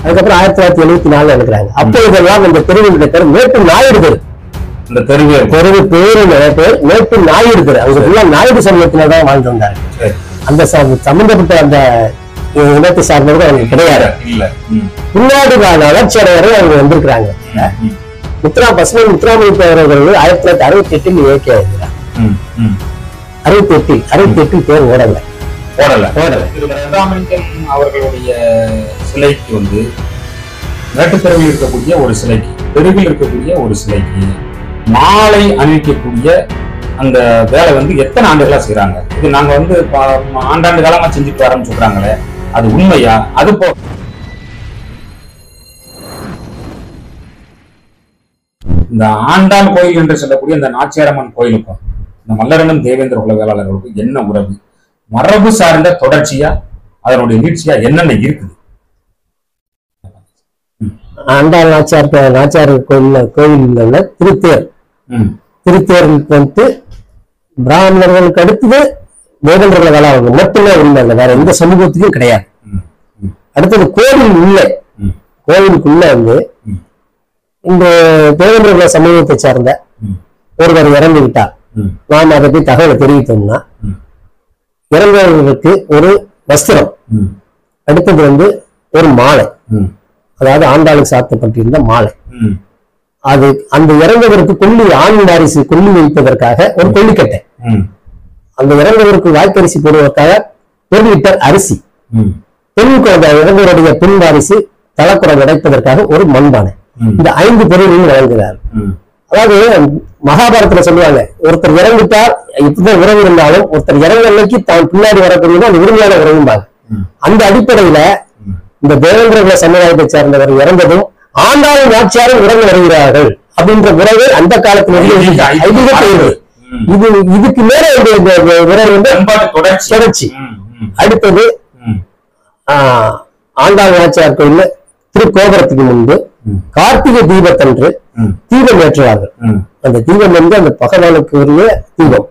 அதுக்கப்புறம் 1974 எடுக்கிறாங்க. அப்போ இதெல்லாம் இந்த தெருவினுடைய பேர் மேட்டு நாயுடு தெரு. இந்த தெருவு பேரு பேர் மேட்டு நாயுடு தெரு. அவங்க ஃபுல்லா நாயுடு சமூகத்தினதான் வாழ்ந்து வந்தாங்க. அந்த சம்பந்தப்பட்ட அந்த இனத்தை சார்ந்தவர்கள் அவங்க கிடையாது. பின்னாடி வளர்ச்சி அடைவரை அவங்க வந்திருக்கிறாங்க. பசுமை முத்துராமலிங்க அவர்கள் 1968 இயக்கி இருக்கிறார். 68 பேர் ஓடல. அவர்களுடைய சிலைக்கு வந்து மேட்டுத்தெருவில் இருக்கக்கூடிய ஒரு சிலைக்கு, தெருவில் இருக்கக்கூடிய ஒரு சிலைக்கு மாலை அணிவிக்கக்கூடிய அந்த வேலை வந்து எத்தனை ஆண்டுகளா செய்யறாங்க? இது நாங்க வந்து ஆண்டாண்டு காலமா செஞ்சுட்டு வரோம்னு சொல்றாங்களே, அது உண்மையா? அது போ இந்த ஆண்டாள் கோயில் என்று சொல்லக்கூடிய இந்த நாச்சியாரம்மன் கோயிலுக்கும் இந்த மல்லரனும் தேவேந்திர குல வேளாளர்களுக்கும் என்ன உறவு? மரபு சார்ந்த தொடர்ச்சியா அதனுடைய நீட்சியா என்னென்ன இருக்குது? ஆண்டாள் நாச்சியார் கோயில் திருத்தேர் வந்து பிராமணர்களுக்கு அடுத்தது தேவேந்திர குல வேளாளர்கள் மட்டுமே உண்மை இல்லை, வேற எந்த சமூகத்துக்கும் கிடையாது. அடுத்தது கோவிலுக்குள்ள வந்து இந்த தேவேந்திர குல சமூகத்தை சார்ந்த ஒருவர் இறந்து விட்டார். நாம் அதை பற்றி தகவலை தெரிவித்தோம்னா இறந்தவர்களுக்கு ஒரு வஸ்திரம், அடுத்தது வந்து ஒரு மாலை, அதாவது ஆண்டாளுக்கு சாத்தப்பட்டிருந்த மாலை, அது அந்த இறந்தவருக்கு கொல்லி ஆண் வாரிசு கொல்லி வைப்பதற்காக ஒரு கொல்லிக்கட்டை, அந்த இறந்தவருக்கு வாய்க்கரிசி போடுவதற்காக 1 லிட்டர் அரிசி, பெண்ணுக்கு அந்த இறந்தவருடைய பெண் வாரிசு தலக்குறம் உடைப்பதற்காக ஒரு மண்பானை, இந்த 5 பொருளையும் வழங்குகிறார். அதாவது மகாபாரதத்துல சொல்லுவாங்க, ஒருத்தர் இறந்துட்டார் இப்பதான் உறவு இருந்தாலும் ஒருத்தர் இறந்த அன்னைக்கு தான் பின்னாடி வரக்கூடியது அந்த உரிமையான உறவும்பாங்க. அந்த அடிப்படையில இந்த தேவேந்திர குல சமுதாயத்தை சேர்ந்தவர் இறந்ததும் ஆண்டாளும் நாச்சியாரும் உறவு வருகிறார்கள் அப்படின்ற உறவு அந்த காலத்துல இதுக்கு மேல உறவு வந்து தொடர்ச்சி. அடுத்தது ஆண்டாள் நாச்சியார் கோயில்ல திருக்கோபுரத்துக்கு முன்பு கார்த்திகை தீபத்தன்று தீபம் ஏற்றுவார்கள். அந்த தீபம் வந்து அந்த பகவானுக்கு உரிய தீபம்,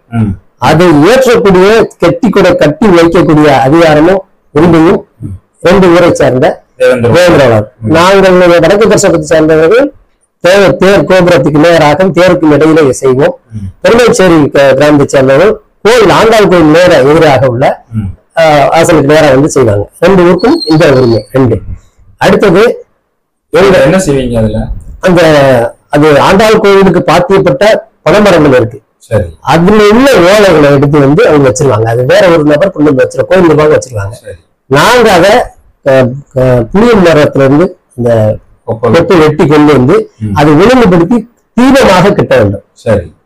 அதை ஏற்றக்கூடிய கட்டி வைக்கக்கூடிய அதிகாரமும் உரிமையும் 2 ஊரை சேர்ந்த தேவேந்திரவாளர். நாங்கள் வடக்கு தர்சனத்தை சேர்ந்தவர்கள் தேர் கோபுரத்துக்கு நேராக தேருக்கும் இடையிலே செய்வோம். பெருமைச்சேரி கிராமத்தை சேர்ந்தவர்கள் கோயில் ஆண்டாள் கோயில் நேர எதிராக உள்ள வாசலுக்கு நேராக வந்து செய்வாங்க. 2 ஊருக்கும் இந்த உரிமை 2. அடுத்தது என்ன செய்வீங்க? அதுல அது ஆண்டாள் கோயிலுக்கு பாத்தியப்பட்ட பனைமரங்கள் இருக்கு, அதுல உள்ள ஓலைகளை எடுத்து வந்து அவங்க வச்சிருவாங்க. அது வேற ஒரு நபர் கொண்டு வந்து வச்சிருக்க கோயில் நிர்வாகம் வச்சிருவாங்க. நாங்க அதை புளிய மரத்துல இருந்து அந்த கொட்டு வெட்டி கொண்டு வந்து அதை ஒழுங்குபடுத்தி தீபமாக கட்ட வேண்டும்.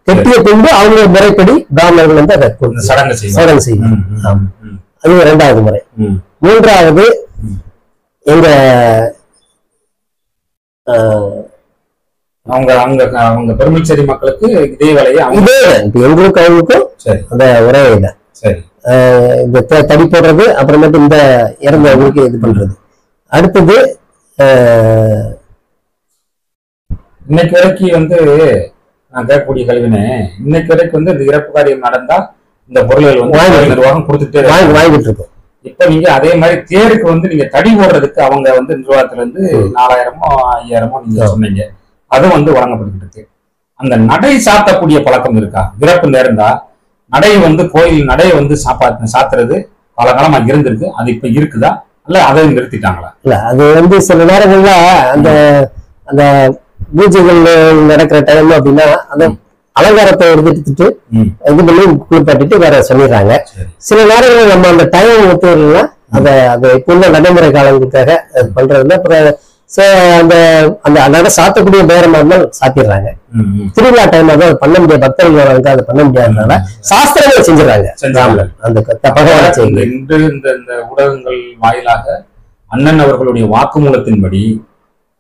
கெட்டிய கொண்டு அவங்க முறைப்படி பிராமணர்கள் வந்து அதை சடங்கு செய்வாங்க. அது 2வது முறை. 3வது எங்க அவங்க பெருமைச்சேரி மக்களுக்கு இதே வேலையை எங்களுக்கு அவங்களுக்கும் அந்த உறவு இல்லை. இந்த தடி போடுறது, அப்புறமேட்டு இந்த இறந்தவங்களுக்கு இது பண்றது. அடுத்தது இன்னைக்கு வரைக்கும் வந்து நான் கேட்கக்கூடிய கல்வினே, இன்னைக்கு வரைக்கும் வந்து இந்த இறப்பு காரியம் நடந்தா இந்த பொருள்கள் வந்து நிர்வாகம் கொடுத்துட்டே வாங்கிட்டு இருக்கோம். இப்ப நீங்க அதே மாதிரி தேருக்கு வந்து நீங்க தடி போடுறதுக்கு அவங்க வந்து நிர்வாகத்துல இருந்து 4000மோ 5000மோ நீங்க சொன்னீங்க, அது வந்து வழங்கப்பட்டு இருக்கு. அந்த நடை சாத்தக்கூடிய பழக்கம் இருக்கா? இறப்பு நேர்ந்தா நடை வந்து கோயில் நடை வந்து சாத்துறது பல காலமா இருந்திருக்கு, அது இப்ப இருக்குதா இல்ல அதை நிறுத்திட்டாங்களா? இல்ல, அது வந்து சில நேரங்கள்ல அந்த அந்த பூஜைகள் நடக்கிற டைம் அப்படின்னா அந்த அலங்காரத்தை எடுத்துட்டு இது பண்ணி குளிப்பாட்டிட்டு வேற சொல்லிடுறாங்க. சில நேரங்கள் நம்ம அந்த டைம் ஒத்துலாம் அதை இப்போ உள்ள நடைமுறை காலங்களுக்காக பண்றதுல அப்புறம் அந்த அந்த சாத்தக்கூடிய நேரமா இருந்தால் சாத்திடுறாங்க. திருவிழா டைம் தான் பண்ண முடியாது, பக்தர்கள் அதை பண்ண முடியாதனால சாஸ்திரங்களை செஞ்சிடறாங்க. அந்த இந்த ஊடகங்கள் வாயிலாக அண்ணன் அவர்களுடைய வாக்குமூலத்தின்படி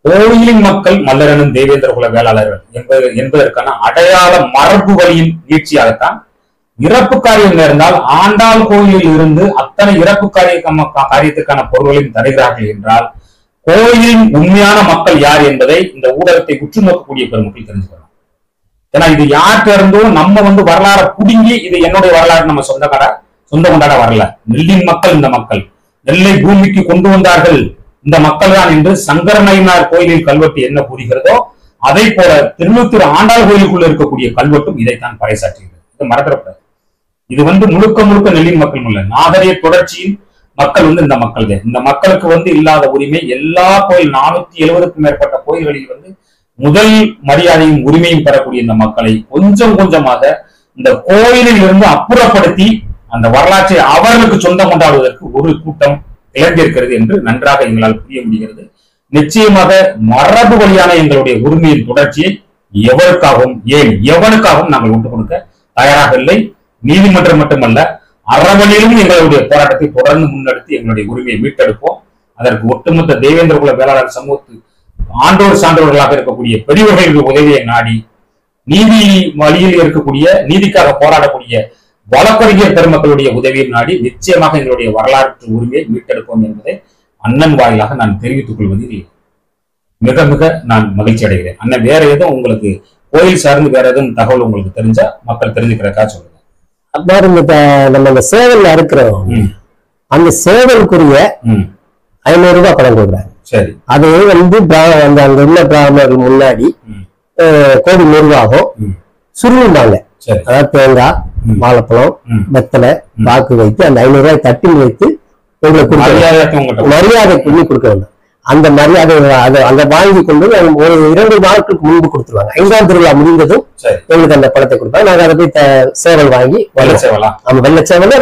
கோயிலின் மக்கள் மல்லரனும் தேவேந்திர குல வேளாளர்கள் என்பதற்கான அடையாள மரபு வழியின் நீட்சியாகத்தான் இறப்பு காரியம் நேர்ந்தால் ஆண்டாள் கோயிலில் இருந்து அத்தனை இறப்பு காரியத்துக்கான பொருள்களையும் தருகிறார்கள் என்றால் கோயிலின் உண்மையான மக்கள் யார் என்பதை இந்த ஊடகத்தை உற்று நோக்கக்கூடிய பெருமக்கள் தெரிஞ்சுக்கணும். ஏன்னா இது யார்கிட்ட இருந்தும் நம்ம வந்து வரலாறு புடுங்கி இது என்னுடைய வரலாறு நம்ம சொந்த கொண்டாட வரல. நெல்லின் மக்கள் இந்த மக்கள் நெல்லை பூமிக்கு கொண்டு வந்தார்கள் இந்த மக்கள் தான் என்று சங்கரநாயனார் கோயிலில் கல்வெட்டு என்ன கூறுகிறதோ அதை போல திருநூத்தூர் ஆண்டாள் கோயிலுக்குள்ள இருக்கக்கூடிய கல்வெட்டும் இதைத்தான் பறைசாற்றுகிறது. இது மறந்துடக்கூடாது. இது முழுக்க முழுக்க நெல்லின் மக்கள் இல்ல, நாகரிக தொடர்ச்சியின் மக்கள் இந்த மக்கள் தான். இந்த மக்களுக்கு இல்லாத உரிமை எல்லா கோயில் 470க்கும் மேற்பட்ட கோயில்களில் முதல் மரியாதையும் உரிமையும் பெறக்கூடிய இந்த மக்களை கொஞ்சம் கொஞ்சமாக இந்த கோயிலில் இருந்து அப்புறப்படுத்தி அந்த வரலாற்றை அவர்களுக்கு சொந்தம் கொண்டாடுவதற்கு ஒரு கூட்டம் இழந்திருக்கிறது என்று நன்றாக எங்களால் புரிய முடிகிறது. நிச்சயமாக மரபு வழியான எங்களுடைய உரிமையின் தொடர்ச்சியை எவருக்காகவும் எவனுக்காகவும் நாங்கள் விட்டுக் கொடுக்க தயாராக இல்லை. நீதிமன்றம் மட்டுமல்ல, அறவழியிலும் எங்களுடைய போராட்டத்தை தொடர்ந்து முன்னெடுத்து எங்களுடைய உரிமையை மீட்டெடுப்போம். அதற்கு ஒட்டுமொத்த தேவேந்திர குல வேளாளர் சமூகத்து ஆண்டோர் சான்றோர்களாக இருக்கக்கூடிய பெரியவர்களுடைய உதவியை நாடி நீதி வழியில் இருக்கக்கூடிய நீதிக்காக போராடக்கூடிய வழக்கறிஞர் பெருமக்களுடைய உதவியை நாடி நிச்சயமாக எங்களுடைய வரலாற்று உரிமையை மீட்டெடுப்போம் என்பதை அண்ணன் வாயிலாக நான் தெரிவித்துக் கொள்வதில் மிக மிக நான் மகிழ்ச்சி அடைகிறேன். அண்ணன் வேற எதுவும் உங்களுக்கு கோயில் சார்ந்து வேற எதுவும் தகவல் உங்களுக்கு தெரிஞ்சா மக்கள் தெரிஞ்சுக்கிறக்கா சொல்லுங்க. நம்ம இந்த சேவல் இருக்கிறோம், அந்த சேவலுக்குரிய 500 ரூபாய் பணம் கொடுக்குறாங்க. சரி, அது அங்க உள்ள பிராமணர்கள் முன்னாடி கோவில் நிர்வாகம் சுருவினாங்க. அதாவது தேங்காய், வாழைப்பழம், வெத்தலை, வாக்கு வைத்து அந்த 500 ரூபாய் தட்டில் வைத்து உங்களுக்கு மரியாதை பண்ணி கொடுக்க வேண்டும். அந்த மரியாதை அதை வாங்கி கொண்டு ஒரு 2 நாட்களுக்கு முன்பு கொடுத்துருவாங்க. 5ஆம் திருவிழா முடிந்ததும் எங்களுக்கு அந்த பணத்தை கொடுப்பாங்க. நாங்க அதை போய் சேவல் வாங்கி வெள்ளை சேவல்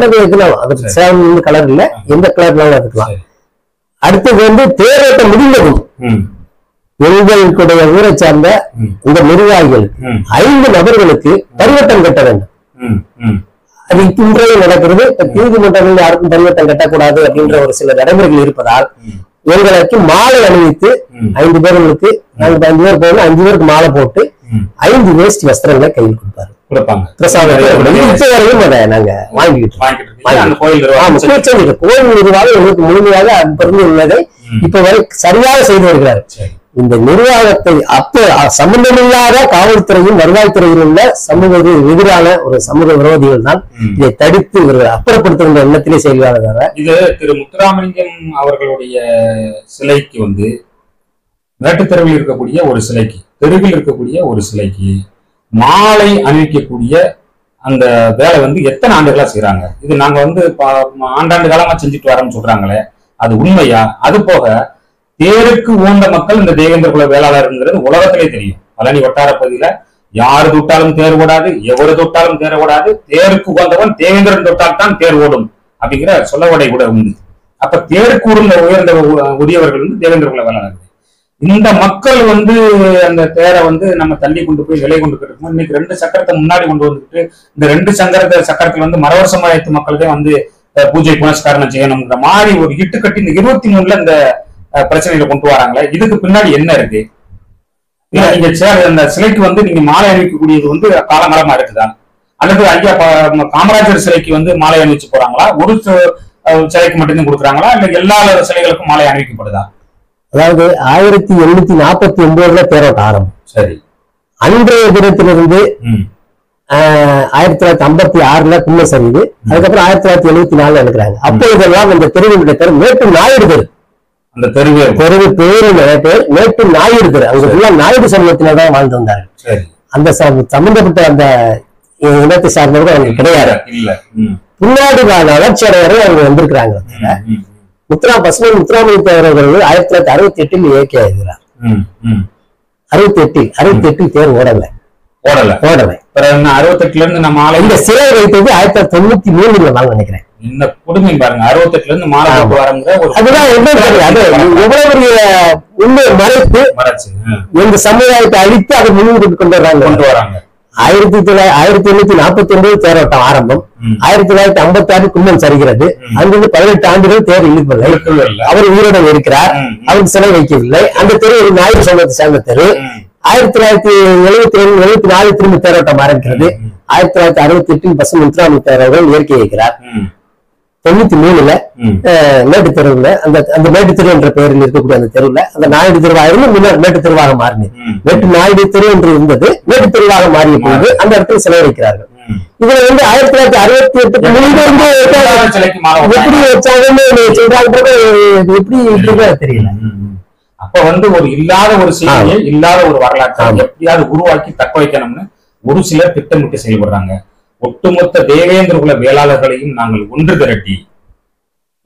அது சேவல் கலர் இல்ல, எந்த கலர்னாலும் எடுத்துக்கலாம். அடுத்தது தேரோட்டம் முடிந்ததும் எங்களுடைய ஊரை சார்ந்த இந்த நிர்வாகிகள் 5 நபர்களுக்கு பரிவட்டம் கட்ட வேண்டும். அது இன்றைய நடக்கிறது. நீதிமன்றங்கள் யாருக்கும் பரிவட்டம் கட்டக்கூடாது அப்படின்ற ஒரு சில நடைமுறைகள் இருப்பதால் எங்களுக்கு மாலை அணிவித்து 5 பேர்களுக்கு 5 பேர் போகணும், 5 பேருக்கு மாலை போட்டு 5 வேஷ்டி வஸ்திரங்களை கையில் கொடுப்பாங்க. அதை நாங்க வாங்கிக்கிட்டு கோயில் நிர்வாகம் எங்களுக்கு முழுமையாக அங்கிருந்து உள்ளதை இப்ப வரை சரியாக செய்து வருகிறார். இந்த நிர்வாகத்தை சம்பந்தமில்லாத காவல்துறையும் வருவாய்த்துறையில் உள்ள சமூக எதிரான ஒரு சமூக விரோதிகள் தான் இதை தடுத்து ஒரு அப்புறப்படுத்துகின்ற எண்ணத்திலே செயல்பாடு. இது திரு முத்துராமலிங்கம் அவர்களுடைய சிலைக்கு மேட்டுத்தெருவில் இருக்கக்கூடிய ஒரு சிலைக்கு, தெருவில் இருக்கக்கூடிய ஒரு சிலைக்கு மாலை அணிவிக்கக்கூடிய அந்த வேலை எத்தனை ஆண்டுகளா செய்யறாங்க? இது நாங்க ஆண்டாண்டு காலமா செஞ்சுட்டு வரோம்னு சொல்றாங்களே, அது உண்மையா? அது போக தேருக்கு ஊண்ட மக்கள் இந்த தேவேந்திர குல வேளாளர்ங்கிறது உலகத்திலே தெரியும். பழனி வட்டார பகுதியில யாரு தொட்டாலும் தேர் ஓடாது, எவரு தொட்டாலும் தேர் ஓடாது, தேருக்கு உகந்தவன் தேவேந்திரன் தொட்டால் தான் தேர் ஓடும் அப்படிங்கிற சொல்லவடை கூட உண்டு. அப்ப தேருக்கு உயர்ந்த உரியவர்கள் தேவேந்திர குல வேளாளர்கள். இந்த மக்கள் அந்த தேரை நம்ம தள்ளி கொண்டு போய் விலை கொண்டு இருக்கோம். இன்னைக்கு 2 சக்கரத்தை முன்னாடி கொண்டு வந்துட்டு இந்த 2 சக்கரத்துல மரவர சமுதாயத்து மக்களுக்கே பூஜை புனஸ்காரம் செய்யணுங்கிற மாதிரி ஒரு இட்டு கட்டி இந்த 23ல இந்த பிரச்சனைகளை கொண்டு வராங்களே, இதுக்கு பின்னாடி என்ன இருக்கு? நீங்க அந்த சிலைக்கு நீங்க மாலை அணிவிக்கக்கூடியது காலகாலமா இருக்குதா? அல்லது ஐயா காமராஜர் சிலைக்கு மாலை அணிவிச்சு போறாங்களா? ஒரு சிலைக்கு மட்டும்தான் கொடுக்குறாங்களா? இல்ல எல்லா சிலைகளுக்கும் மாலை அணிவிக்கப்படுதா? அதாவது 1849 தேரோட்டம் ஆரம்பம். சரி, அன்றைய தினத்திலிருந்து 1956 கும்ப சரிவு, அதுக்கப்புறம் 1974 எடுக்கிறாங்க. அப்போ இதெல்லாம் இந்த தெருவினுடைய பேர் மேட்டு நாயுடு தெரு. அந்த தெருவு பேரு மேட்டு நாயுடு தெரு. அவங்க நாயுடு சமூகத்தில்தான் வாழ்ந்து வந்தார்கள். அந்த சம்பந்தப்பட்ட அந்த இனத்தை சார்ந்தவர்கள் அவங்க கிடையாது. பின்னாடி வளர்ச்சி அடைவரை அவங்க வந்திருக்கிறாங்க. முத்துராமலிங்க அவர்கள் 1968 இயக்கி எழுதுகிறார். 68 தேர் ஓடல. 68ல இருந்து நம்ம இந்த சிலை வைத்தது 1993 நான் நினைக்கிறேன். இந்த கொடுமை பாருங்க, 68ல இருந்து மாலை அதுதான் எவ்வளவு பெரிய உண்மை மறைத்து இந்த சமுதாயத்தை அழித்து அதை முன்னிட்டு கொண்டு வராங்க. 1849 தேரோட்டம் ஆரம்பம். 1956 கும்பம் சரிகிறது. அங்கிருந்து 18 ஆண்டுகள் தேர் இழுக்கவில்லை. அவர் உயிரிடம் இருக்கிறார், அவருக்கு சிலை வைக்கவில்லை. அந்த தெரு ஒரு நாயுடு சமூகத்தை சேர்ந்த தெரு. 1974 திரும்ப தேரோட்டம் ஆரம்பிக்கிறது. 1968 பசு முத்துராமலிங்க அவர்கள் இயற்கை வைக்கிறார். 93ல மேட்டு தெருவுல அந்த மேட்டு தெரு என்ற பெயரில் இருக்கக்கூடிய அந்த தெருவுல அந்த நாயுடு தெருவாக இருந்து முன்னாடி மேட்டு தெருவாக மாறினது. மேட்டு நாயுடு தெரு என்று இருந்தது மேட்டு தெருவாக மாறிய போது அந்த இடத்துல சிலை வைக்கிறார்கள். இதுல வந்து 1968 முன்பு எப்படி வச்சாங்கன்னு சொல்றாங்க, எப்படி இருக்குன்னு தெரியல. அப்ப வந்து ஒரு இல்லாத ஒரு செய்தியை, இல்லாத ஒரு வரலாற்றை எப்படியாவது உருவாக்கி தக்க வைக்கணும்னு ஒரு சிலர் திட்டமிட்டு செயல்படுறாங்க. ஒட்டுமொத்த தேவேந்திர குல வேளாளர்களையும் நாங்கள் ஒன்று திரட்டி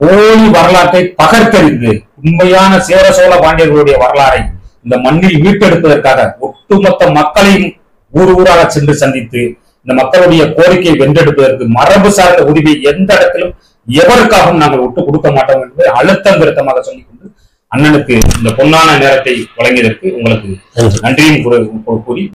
போலி வரலாற்றை பகர்த்தறிந்து உண்மையான சேர சோழ பாண்டியர்களுடைய வரலாறை இந்த மண்ணில் மீட்டெடுப்பதற்காக ஒட்டுமொத்த மக்களையும் ஊர் ஊராக சென்று சந்தித்து இந்த மக்களுடைய கோரிக்கையை வென்றெடுப்பதற்கு மரபு சார்ந்த உரிமை எந்த இடத்திலும் எவருக்காகவும் நாங்கள் விட்டு கொடுக்க மாட்டோம் என்று அழுத்தம் திருத்தமாக சொல்லிக் கொண்டு அண்ணனுக்கு இந்த பொன்னான நேரத்தை வழங்கியதற்கு உங்களுக்கு நன்றியும் கூறி